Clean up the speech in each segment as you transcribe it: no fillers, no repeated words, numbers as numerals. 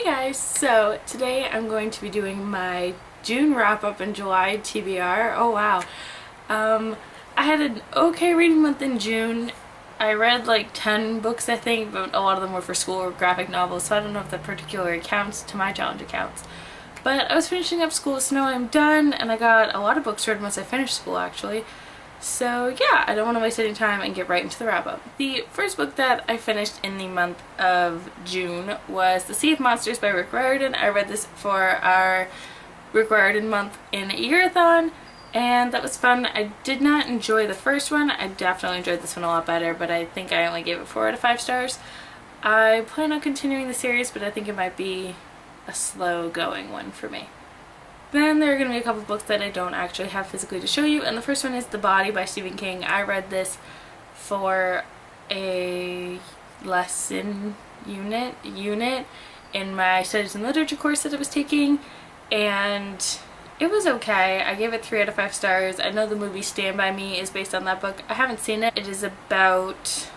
Hey guys, so today I'm going to be doing my June wrap up and July TBR. Oh wow. I had an okay reading month in June. I read like 10 books I think, but a lot of them were for school or graphic novels, so I don't know if that particularly counts. To my challenge accounts. But I was finishing up school, so now I'm done, and I got a lot of books read once I finished school actually. So yeah, I don't want to waste any time and get right into the wrap up. The first book that I finished in the month of June was The Sea of Monsters by Rick Riordan. I read this for our Rick Riordan month in a year-a-thon, and that was fun. I did not enjoy the first one. I definitely enjoyed this one a lot better, but I think I only gave it 4 out of 5 stars. I plan on continuing the series, but I think it might be a slow going one for me. Then there are going to be a couple books that I don't actually have physically to show you, and the first one is The Body by Stephen King. I read this for a lesson unit in my studies and literature course that I was taking, and it was okay. I gave it 3 out of 5 stars. I know the movie Stand By Me is based on that book. I haven't seen it. It is about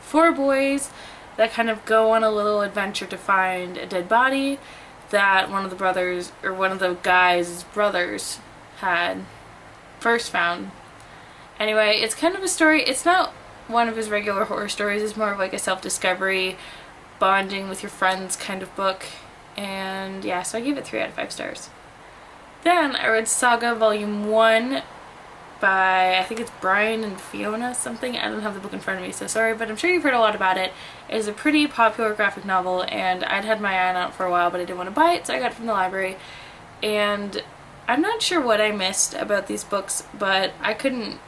4 boys that kind of go on a little adventure to find a dead body that one of the brothers, or one of the guys' brothers, had first found. Anyway, it's kind of a story. It's not one of his regular horror stories. It's more of like a self-discovery, bonding with your friends kind of book. And yeah, so I gave it 3 out of 5 stars. Then I read Saga Volume 1 by, I think it's Brian and Fiona something. I don't have the book in front of me, so sorry, but I'm sure you've heard a lot about it. It is a pretty popular graphic novel, and I'd had my eye on it for a while, but I didn't want to buy it, so I got it from the library. And I'm not sure what I missed about these books, but I couldn't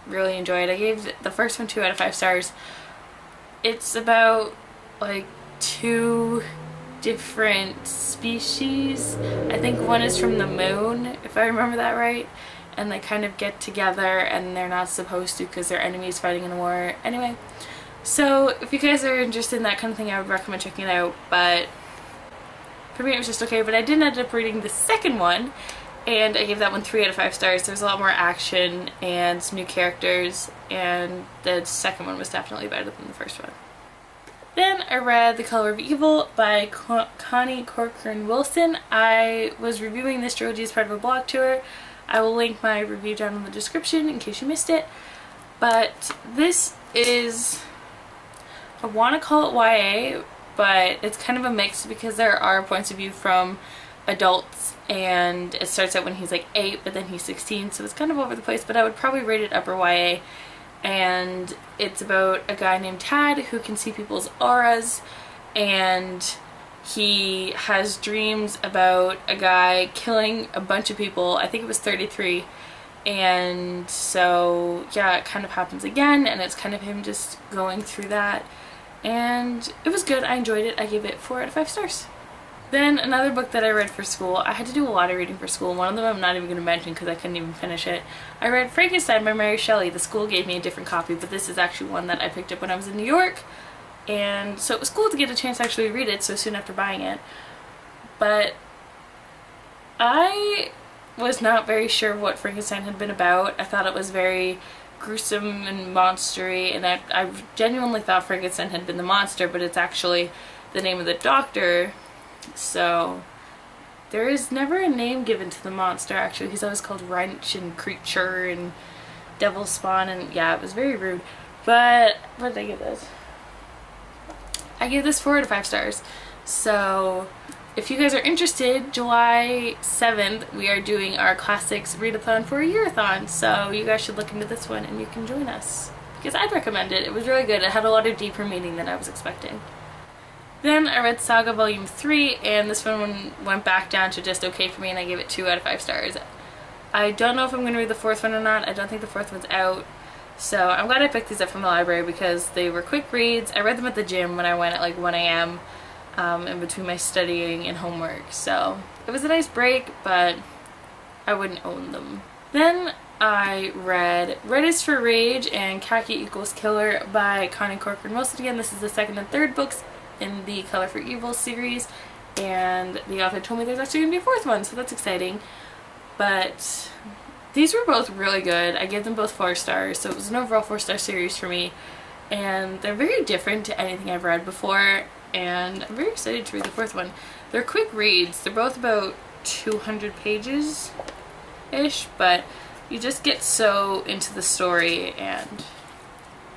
really enjoy it. I gave the first one 2 out of 5 stars. It's about like 2 different species. I think one is from the moon, if I remember that right. And they kind of get together, and they're not supposed to because they're enemies fighting in a war. Anyway, so if you guys are interested in that kind of thing, I would recommend checking it out, but for me it was just okay. But I did end up reading the second one, and I gave that one 3 out of 5 stars. There's a lot more action and some new characters, and the second one was definitely better than the first one. Then I read The Color of Evil by Connie Corcoran Wilson. I was reviewing this trilogy as part of a blog tour. I will link my review down in the description in case you missed it. But this is, I want to call it YA, but it's kind of a mix because there are points of view from adults, and it starts out when he's like 8, but then he's 16, so it's kind of over the place, but I would probably rate it upper YA. And it's about a guy named Tad who can see people's auras, and he has dreams about a guy killing a bunch of people. I think it was 33. And so yeah, it kind of happens again, and it's kind of him just going through that. And it was good. I enjoyed it. I gave it 4 out of 5 stars. Then another book that I read for school. I had to do a lot of reading for school. One of them I'm not even going to mention because I couldn't even finish it. I read Frankenstein by Mary Shelley. The school gave me a different copy, but this is actually one that I picked up when I was in New York. And so it was cool to get a chance to actually read it so soon after buying it. But I was not very sure what Frankenstein had been about. I thought it was very gruesome and monstery, and I genuinely thought Frankenstein had been the monster, but it's actually the name of the doctor. So there is never a name given to the monster, actually. He's always called Wrench and Creature and Devil Spawn, and yeah, it was very rude. But what did I give this? I gave this 4 out of 5 stars. So if you guys are interested, July 7th we are doing our classics readathon for a year-a-thon, so you guys should look into this one and you can join us, because I'd recommend it. It was really good. It had a lot of deeper meaning than I was expecting. Then I read Saga Volume 3, and this one went back down to just okay for me, and I gave it 2 out of 5 stars. I don't know if I'm going to read the 4th one or not. I don't think the 4th one's out. So I'm glad I picked these up from the library because they were quick reads. I read them at the gym when I went at like 1 a.m. In between my studying and homework. So it was a nice break, but I wouldn't own them. Then I read Red is for Rage and Khaki Equals Killer by Connie Corcoran Wilson again. This is the 2nd and 3rd books in the Color for Evil series, and the author told me there's actually going to be a 4th one, so that's exciting. But these were both really good. I gave them both 4 stars, so it was an overall 4-star series for me. And they're very different to anything I've read before. and I'm very excited to read the fourth one. They're quick reads. They're both about 200 pages-ish, but you just get so into the story and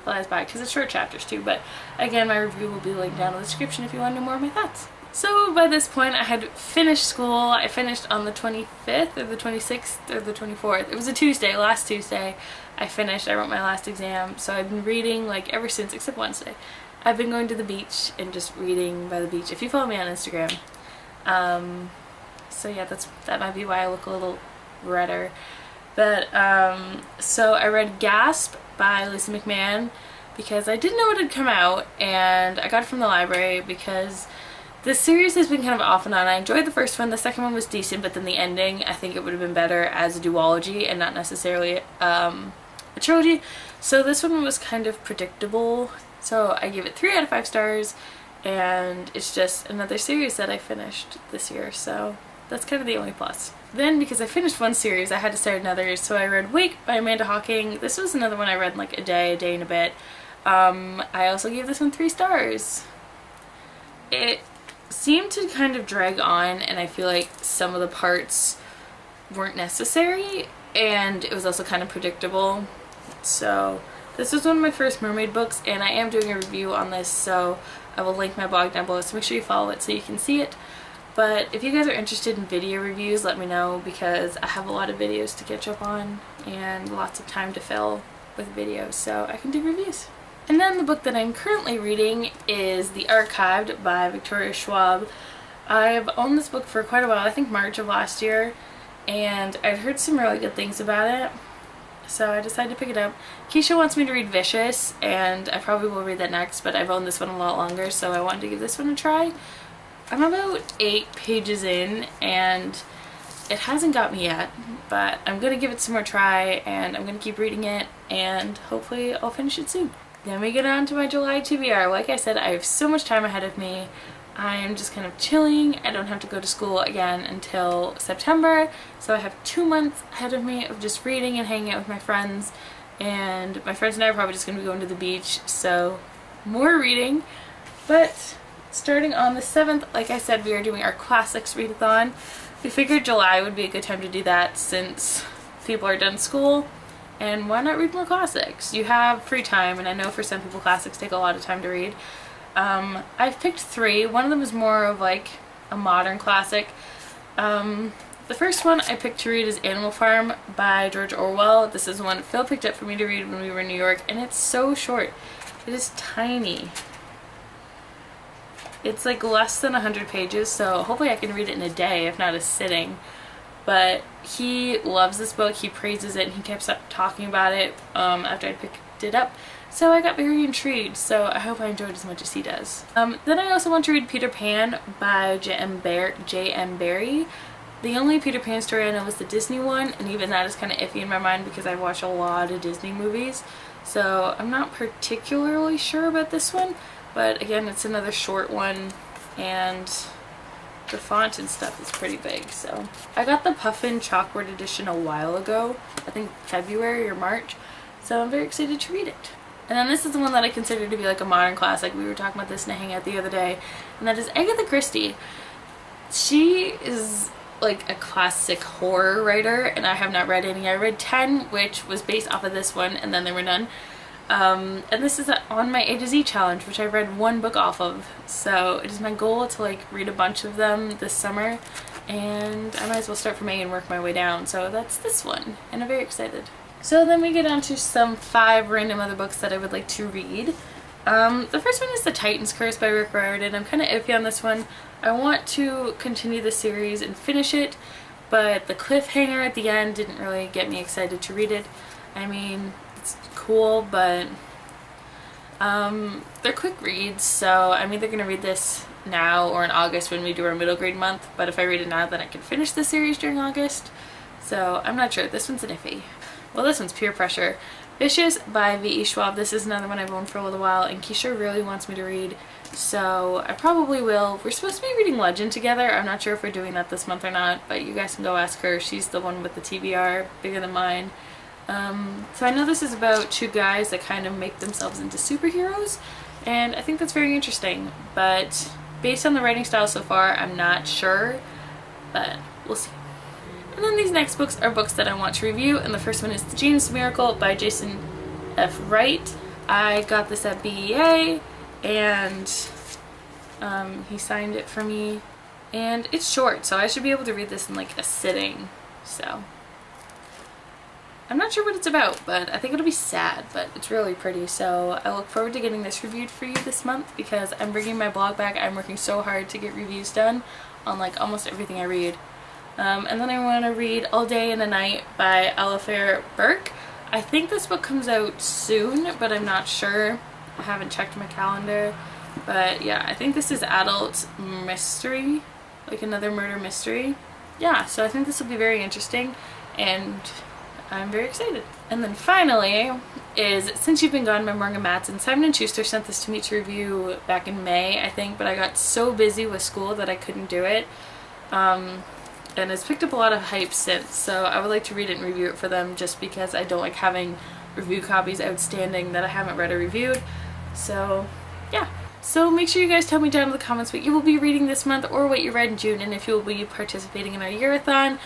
flies by because it's short chapters too. But again, my review will be linked down in the description if you want to know more of my thoughts. So by this point I had finished school. I finished on the 25th or the 26th or the 24th. It was a Tuesday, last Tuesday I finished. I wrote my last exam, so I've been reading like ever since, except Wednesday. I've been going to the beach and just reading by the beach. If you follow me on Instagram. So yeah, that might be why I look a little redder. But so I read Gasp by Lisa McMahon because I didn't know it had come out, and I got it from the library because this series has been kind of off and on. I enjoyed the first one. The second one was decent, but then the ending, I think it would have been better as a duology and not necessarily a trilogy. So this one was kind of predictable. So I gave it 3 out of 5 stars, and it's just another series that I finished this year. So that's kind of the only plus. Then, because I finished one series, I had to start another. So I read Wake by Amanda Hawking. This was another one I read in like a day and a bit. I also gave this one 3 stars. It seemed to kind of drag on, and I feel like some of the parts weren't necessary, and it was also kind of predictable. So this was one of my first mermaid books, and I am doing a review on this, so I will link my blog down below, so make sure you follow it so you can see it. But if you guys are interested in video reviews, let me know, because I have a lot of videos to catch up on and lots of time to fill with videos, so I can do reviews. And then the book that I'm currently reading is The Archived by Victoria Schwab. I've owned this book for quite a while, I think March of last year, and I'd heard some really good things about it, so I decided to pick it up. Keisha wants me to read Vicious, and I probably will read that next, but I've owned this one a lot longer, so I wanted to give this one a try. I'm about 8 pages in, and it hasn't got me yet, but I'm going to give it some more try, and I'm going to keep reading it, and hopefully I'll finish it soon. Then we get on to my July TBR. Like I said, I have so much time ahead of me. I am just kind of chilling. I don't have to go to school again until September, so I have 2 months ahead of me of just reading and hanging out with my friends, and my friends and I are probably just going to be going to the beach, so more reading. But starting on the 7th, like I said, we are doing our classics readathon. We figured July would be a good time to do that since people are done school. And why not read more classics? You have free time, and I know for some people classics take a lot of time to read. I've picked 3. One of them is more of like a modern classic. The first one I picked to read is Animal Farm by George Orwell. This is one Phil picked up for me to read when we were in New York, and it's so short. It is tiny. It's like less than 100 pages, so hopefully I can read it in a day, if not a sitting. But he loves this book, he praises it, and he kept talking about it after I picked it up. So I got very intrigued, so I hope I enjoyed as much as he does. Then I also want to read Peter Pan by J.M. Barrie. The only Peter Pan story I know is the Disney one, and even that is kind of iffy in my mind because I watch a lot of Disney movies. So I'm not particularly sure about this one, but again, it's another short one, and the font and stuff is pretty big. So I got the Puffin Chalkboard edition a while ago, I think February or March, so I'm very excited to read it. And then this is the one that I consider to be like a modern classic. We were talking about this in a hangout the other day, and that is Agatha Christie. She is like a classic horror writer, and I have not read any. I read 10, which was based off of this one, and then there were none. And this is on my A to Z challenge, which I read 1 book off of. So it is my goal to like read a bunch of them this summer, and I might as well start from A and work my way down. So that's this one, and I'm very excited. So then we get on to some 5 random other books that I would like to read. The first one is The Titan's Curse by Rick Riordan. I'm kind of iffy on this one. I want to continue the series and finish it, but the cliffhanger at the end didn't really get me excited to read it. I mean, it's cool, but they're quick reads, so I'm either going to read this now or in August when we do our middle grade month, but if I read it now then I can finish the series during August, so I'm not sure. This one's an iffy. Well, this one's Peer Pressure. Vicious by V.E. Schwab. This is another one I've owned for a little while, and Keisha really wants me to read, so I probably will. We're supposed to be reading Legend together. I'm not sure if we're doing that this month or not, but you guys can go ask her. She's the one with the TBR, bigger than mine. So I know this is about 2 guys that kind of make themselves into superheroes, and I think that's very interesting, but based on the writing style so far, I'm not sure, but we'll see. And then these next books are books that I want to review, and the first one is The Genius Miracle by Jason F. Wright. I got this at BEA, and he signed it for me, and it's short, so I should be able to read this in like a sitting, so I'm not sure what it's about, but I think it'll be sad, but it's really pretty, so I look forward to getting this reviewed for you this month because I'm bringing my blog back. I'm working so hard to get reviews done on like almost everything I read. And then I want to read All Day and a Night by Alifair Burke. I think this book comes out soon, but I'm not sure. I haven't checked my calendar. But yeah, I think this is adult mystery, like another murder mystery. Yeah, so I think this will be very interesting, and I'm very excited. And then finally is Since You've Been Gone by Morgan Matson. Simon & Schuster sent this to me to review back in May, I think, but I got so busy with school that I couldn't do it. And it's picked up a lot of hype since, so I would like to read it and review it for them just because I don't like having review copies outstanding that I haven't read or reviewed. So yeah. So make sure you guys tell me down in the comments what you will be reading this month or what you read in June, and if you will be participating in our year-a-thon.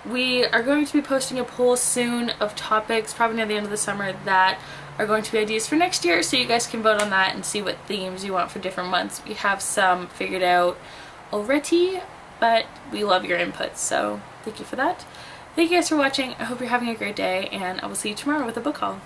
We are going to be posting a poll soon of topics, probably near the end of the summer, that are going to be ideas for next year, so you guys can vote on that and see what themes you want for different months. We have some figured out already, but we love your input, so thank you for that. Thank you guys for watching. I hope you're having a great day, and I will see you tomorrow with a book haul.